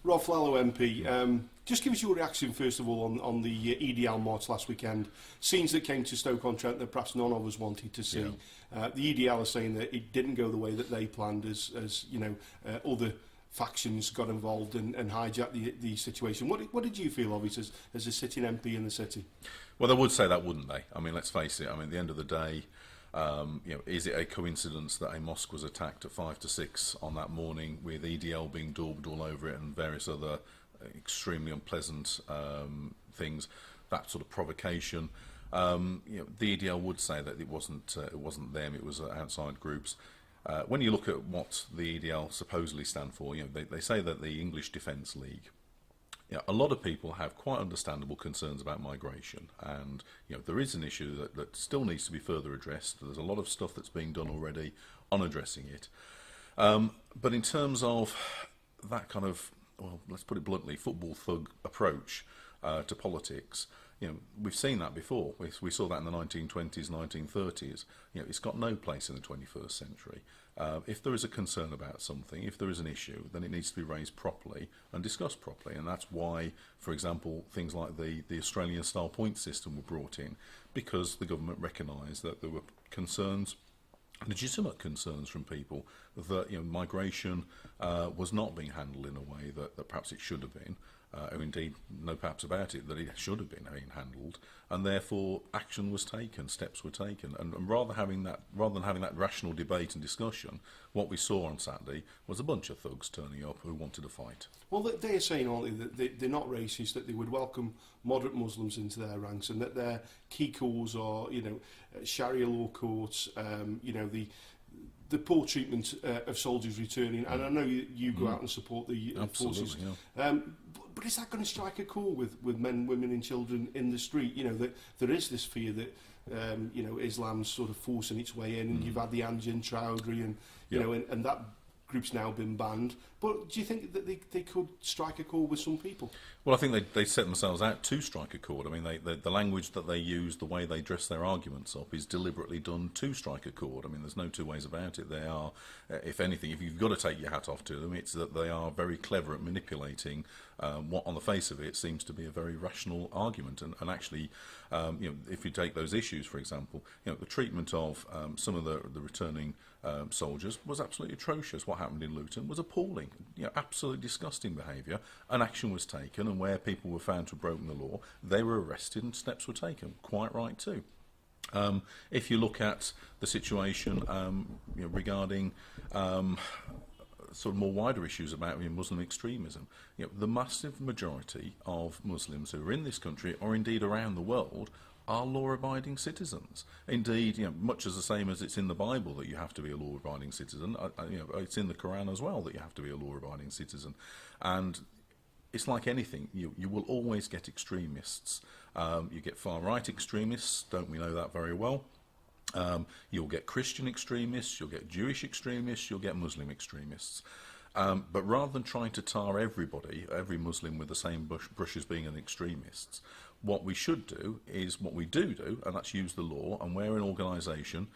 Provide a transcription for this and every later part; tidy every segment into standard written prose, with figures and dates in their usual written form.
Rob Flallow MP, just give us your reaction first of all on the EDL march last weekend. Scenes that came to Stoke-on-Trent that perhaps none of us wanted to see. The EDL are saying that it didn't go the way that they planned, as you know, other factions got involved and hijacked the situation. What did you feel of it as a sitting MP in the city? Well, they would say that, wouldn't they? I mean, let's face it. I mean, at the end of the day, is it a coincidence that a mosque was attacked at 5 to 6 on that morning, with EDL being daubed all over it and various other extremely unpleasant things? That sort of provocation. The EDL would say that it wasn't them; it was outside groups. When you look at what the EDL supposedly stand for, they say that the English Defence League. A lot of people have quite understandable concerns about migration, and there is an issue that still needs to be further addressed. There's a lot of stuff that's being done already on addressing it. But in terms of that kind of, well, let's put it bluntly, football thug approach to politics, we've seen that before. We saw that in the 1920s, 1930s. It's got no place in the 21st century. If there is a concern about something, if there is an issue, then it needs to be raised properly and discussed properly. And that's why, for example, things like the Australian-style point system were brought in, because the government recognised that there were concerns, legitimate concerns from people, that migration was not being handled in a way that perhaps it should have been. Or indeed, no perhaps about it, that it should have been handled, and therefore action was taken, steps were taken, and rather than having that rational debate and discussion, what we saw on Saturday was a bunch of thugs turning up who wanted to fight. Well, they're saying, aren't they, that they're not racist, that they would welcome moderate Muslims into their ranks, and that their key cause are, Sharia law courts, the poor treatment of soldiers returning, and I know you go out and support the forces. Yeah. But is that going to strike a chord with men, women and children in the street? That there is this fear that Islam's sort of forcing its way in, and you've had the Anjan Chowdhury and and that group's now been banned. But do you think that they could strike a chord with some people? Well, I think they set themselves out to strike a chord. I mean, the language that they use, the way they dress their arguments up, is deliberately done to strike a chord. I mean, there's no two ways about it. They are, if anything, if you've got to take your hat off to them, it's that they are very clever at manipulating what, on the face of it, seems to be a very rational argument. And actually, if you take those issues, for example, the treatment of some of the returning soldiers was absolutely atrocious. What happened in Luton was appalling. Absolutely disgusting behaviour, and action was taken, and where people were found to have broken the law, they were arrested and steps were taken. Quite right too. If you look at the situation regarding sort of more wider issues about Muslim extremism, the massive majority of Muslims who are in this country, or indeed around the world, are law-abiding citizens. Indeed, much as the same as it's in the Bible that you have to be a law-abiding citizen, it's in the Quran as well that you have to be a law-abiding citizen. And it's like anything, you will always get extremists. You get far-right extremists, don't we know that very well? You'll get Christian extremists, you'll get Jewish extremists, you'll get Muslim extremists. But rather than trying to tar every Muslim with the same brush as being an extremist, what we should do is what we do, and that's use the law. And where an organisation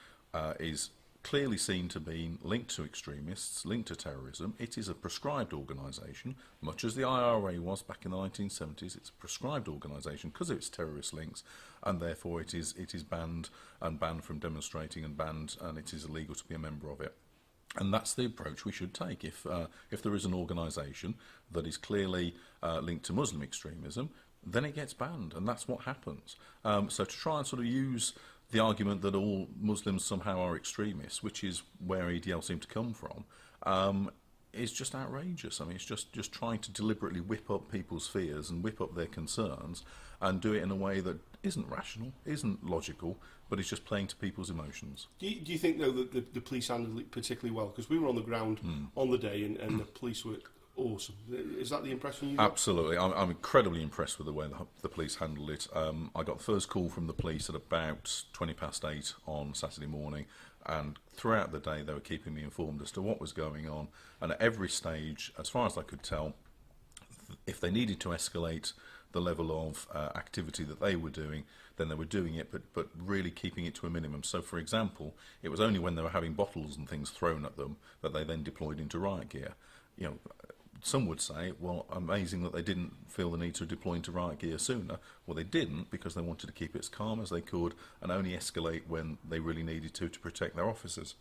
is clearly seen to be linked to extremists, linked to terrorism, it is a prescribed organisation, much as the IRA was back in the 1970s. It's a prescribed organisation because of its terrorist links, and therefore it is banned from demonstrating, and it is illegal to be a member of it. And that's the approach we should take. If there is an organisation that is clearly linked to Muslim extremism, then it gets banned, and that's what happens. So to try and sort of use the argument that all Muslims somehow are extremists, which is where EDL seem to come from, is just outrageous. I mean, it's just trying to deliberately whip up people's fears and whip up their concerns, and do it in a way that isn't rational, isn't logical, but is just playing to people's emotions. Do you think, though, that the police handled it particularly well? Because we were on the ground on the day, and the police were awesome. Is that the impression you got? Absolutely. I'm incredibly impressed with the way the police handled it. I got the first call from the police at about 8:20 on Saturday morning, and throughout the day they were keeping me informed as to what was going on, and at every stage, as far as I could tell, if they needed to escalate the level of activity that they were doing, then they were doing it, but really keeping it to a minimum. So, for example, it was only when they were having bottles and things thrown at them that they then deployed into riot gear. some would say, well, amazing that they didn't feel the need to deploy into riot gear sooner. Well, they didn't, because they wanted to keep it as calm as they could and only escalate when they really needed to protect their officers.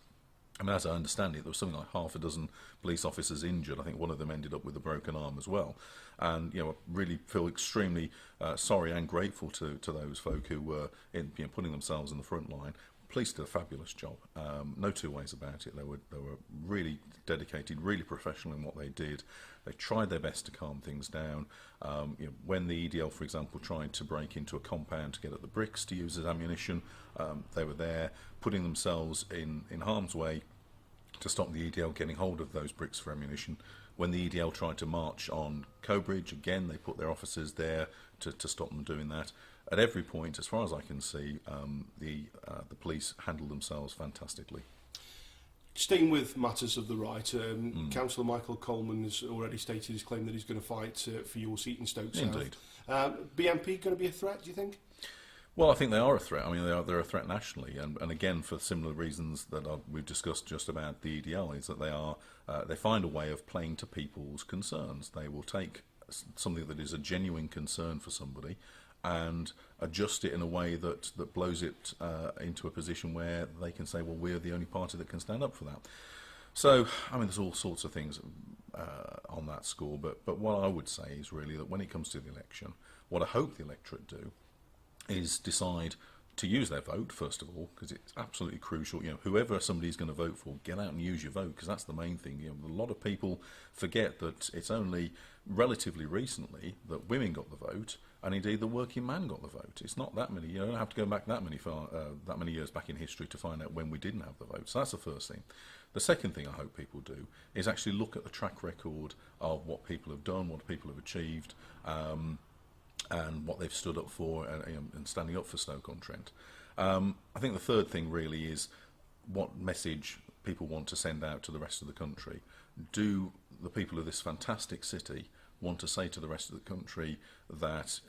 I mean, as I understand it, there was something like half a dozen police officers injured. I think one of them ended up with a broken arm as well. And, I really feel extremely sorry and grateful to those folk who were putting themselves in the front line. Police did a fabulous job. No two ways about it. They were really dedicated, really professional in what they did. They tried their best to calm things down. When the EDL, for example, tried to break into a compound to get at the bricks to use as ammunition, they were there putting themselves in harm's way to stop the EDL getting hold of those bricks for ammunition. When the EDL tried to march on Cobridge, again, they put their officers there to stop them doing that. At every point, as far as I can see, the police handled themselves fantastically. Staying with matters of the right, Councillor Michael Coleman has already stated his claim that he's going to fight for your seat in Stoke South. Indeed. BNP going to be a threat, do you think? Well, I think they are a threat. I mean, they're a threat nationally, and again, for similar reasons that we've discussed just about the EDL, is that they find a way of playing to people's concerns. They will take something that is a genuine concern for somebody and adjust it in a way that blows it into a position where they can say, well, we're the only party that can stand up for that. So, I mean, there's all sorts of things on that score, but what I would say is really that when it comes to the election, what I hope the electorate do is decide to use their vote, first of all, because it's absolutely crucial. Whoever somebody's going to vote for, get out and use your vote, because that's the main thing. A lot of people forget that it's only relatively recently that women got the vote, and indeed the working man got the vote. It's not that many. You don't have to go back that many years back in history to find out when we didn't have the vote. So that's the first thing. The second thing I hope people do is actually look at the track record of what people have done, what people have achieved, and what they've stood up for and standing up for Stoke-on-Trent. I think the third thing really is what message people want to send out to the rest of the country. Do the people of this fantastic city want to say to the rest of the country that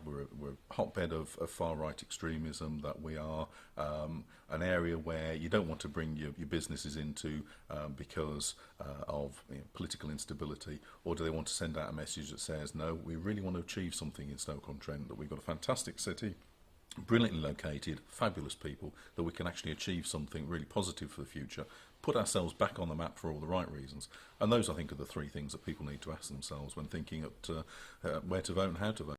we're a hotbed of far-right extremism, that we are an area where you don't want to bring your businesses into because of political instability? Or do they want to send out a message that says, no, we really want to achieve something in Stoke-on-Trent, that we've got a fantastic city, brilliantly located, fabulous people, that we can actually achieve something really positive for the future, put ourselves back on the map for all the right reasons. And those, I think, are the three things that people need to ask themselves when thinking at where to vote and how to vote.